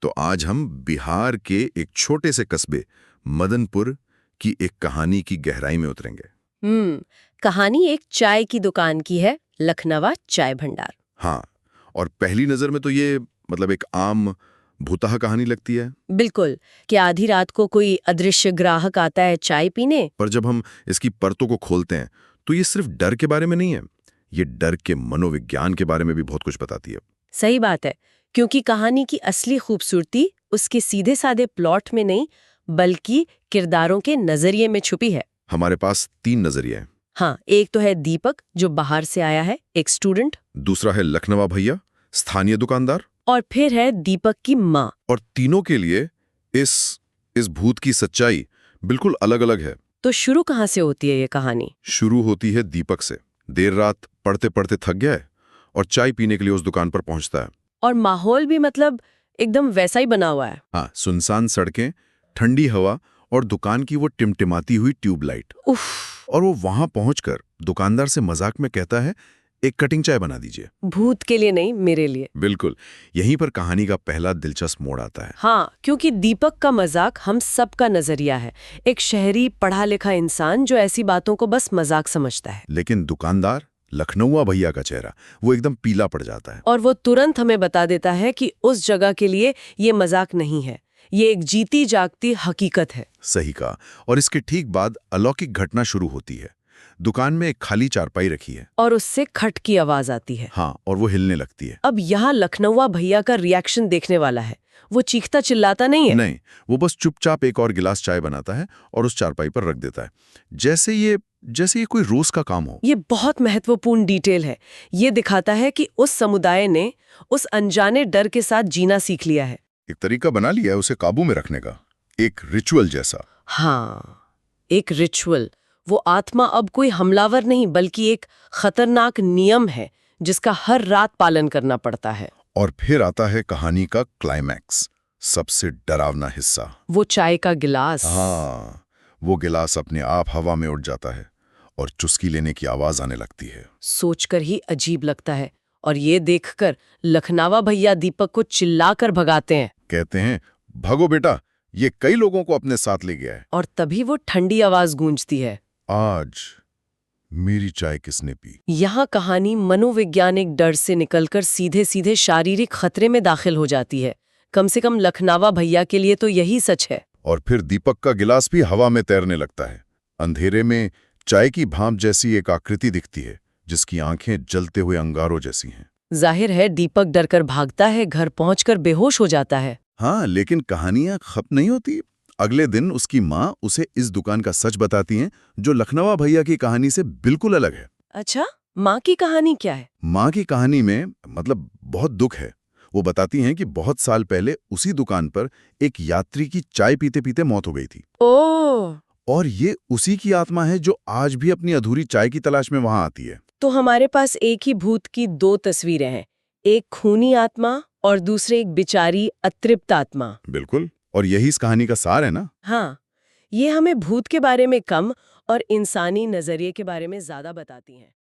तो आज हम बिहार के एक छोटे से कस्बे मदनपुर की एक कहानी की गहराई में उतरेंगे। कहानी एक चाय की दुकान की है, लखनवा चाय भंडार। हाँ, और पहली नजर में तो ये एक आम भूतहा कहानी लगती है। बिल्कुल, कि आधी रात को कोई अदृश्य ग्राहक आता है चाय पीने। पर जब हम इसकी परतों को खोलते हैं तो ये सिर्फ डर के बारे में नहीं है, ये डर के मनोविज्ञान के बारे में भी बहुत कुछ बताती है। सही बात है, क्योंकि कहानी की असली खूबसूरती उसके सीधे साधे प्लॉट में नहीं, बल्कि किरदारों के नजरिए में छुपी है। हमारे पास 3 नजरिए हैं। हाँ, एक तो है दीपक जो बाहर से आया है, एक स्टूडेंट। दूसरा है लखनवा भैया, स्थानीय दुकानदार। और फिर है दीपक की माँ। और तीनों के लिए इस भूत की सच्चाई बिल्कुल अलग अलग है। तो शुरू कहाँ से होती है ये कहानी? शुरू होती है दीपक से। देर रात पढ़ते पढ़ते थक गया है और चाय पीने के लिए उस दुकान पर पहुंचता है। और माहौल भी एकदम वैसा ही बना हुआ है। हाँ, सुनसान सड़कें, ठंडी हवा और दुकान की वो टिमटिमाती हुई ट्यूबलाइट। उफ। और वो वहां पहुंचकर दुकानदार से मजाक में कहता है, एक कटिंग चाय बना दीजिए। भूत के लिए नहीं, मेरे लिए। बिल्कुल, यहीं पर कहानी का पहला दिलचस्प मोड़ आता है। हाँ, क्योंकि दीपक का मजाक हम सबका नजरिया है। एक शहरी पढ़ा लिखा इंसान जो ऐसी बातों को बस मजाक समझता है। लेकिन दुकानदार लखनऊआ भैया का चेहरा वो एकदम पीला पड़ जाता है। और वो तुरंत हमें बता देता है कि उस जगह के लिए ये मजाक नहीं है, ये एक जीती जागती हकीकत है। सही कहा। और इसके ठीक बाद अलौकिक घटना शुरू होती है। दुकान में एक खाली चारपाई रखी है और उससे खट की आवाज आती है। हाँ, और वो हिलने लगती है। अब यहाँ लखनऊआ भैया का रिएक्शन देखने वाला है। वो चीखता चिल्लाता नहीं है। नहीं, वो बस चुपचाप एक और गिलास चाय बनाता है और उस चारपाई पर रख देता है, जैसे ये कोई रोज का काम हो। ये बहुत महत्वपूर्ण डिटेल है। ये दिखाता है कि उस समुदाय ने उस अनजाने डर के साथ जीना सीख लिया है। एक तरीका बना लिया है उसे काबू में रखने का, एक रिचुअल जैसा। हाँ, एक रिचुअल। वो आत्मा अब कोई हमलावर नहीं, बल्कि एक खतरनाक नियम है जिसका हर रात पालन करना पड़ता है। और फिर आता है कहानी का क्लाइमैक्स, सबसे डरावना हिस्सा। वो चाय का गिलास। हाँ, वो गिलास अपने आप हवा में उड़ जाता है और चुस्की लेने की आवाज आने लगती है। सोचकर ही अजीब लगता है। और ये देखकर लखनवा भैया दीपक को चिल्लाकर भगाते हैं। कहते हैं, भागो बेटा, ये कई लोगों को अपने साथ ले गया है। और तभी वो ठंडी आवाज गूंजती है, आज मेरी चाय किसने पी। यहाँ कहानी मनोवैज्ञानिक डर से निकलकर सीधे सीधे शारीरिक खतरे में दाखिल हो जाती है। कम से कम लखनवा भैया के लिए तो यही सच है। और फिर दीपक का गिलास भी हवा में तैरने लगता है। अंधेरे में चाय की भाप जैसी एक आकृति दिखती है जिसकी आंखें जलते हुए अंगारों जैसी हैं। जाहिर है दीपक डरकर भागता है, घर पहुंचकर बेहोश हो जाता है। हाँ, लेकिन कहानियां खत्म नहीं होती। अगले दिन उसकी माँ उसे इस दुकान का सच बताती हैं, जो लखनवा भैया की कहानी से बिल्कुल अलग है। अच्छा, माँ की कहानी क्या है? माँ की कहानी में बहुत दुख है। वो बताती हैं कि बहुत साल पहले उसी दुकान पर एक यात्री की चाय पीते पीते मौत हो गई थी। ओह। और ये उसी की आत्मा है जो आज भी अपनी अधूरी चाय की तलाश में वहां आती है। तो हमारे पास एक ही भूत की 2 तस्वीरें हैं, एक खूनी आत्मा और दूसरे एक बेचारी अतृप्त आत्मा। बिल्कुल, और यही इस कहानी का सार है ना। हाँ, ये हमें भूत के बारे में कम और इंसानी नजरिए के बारे में ज्यादा बताती हैं।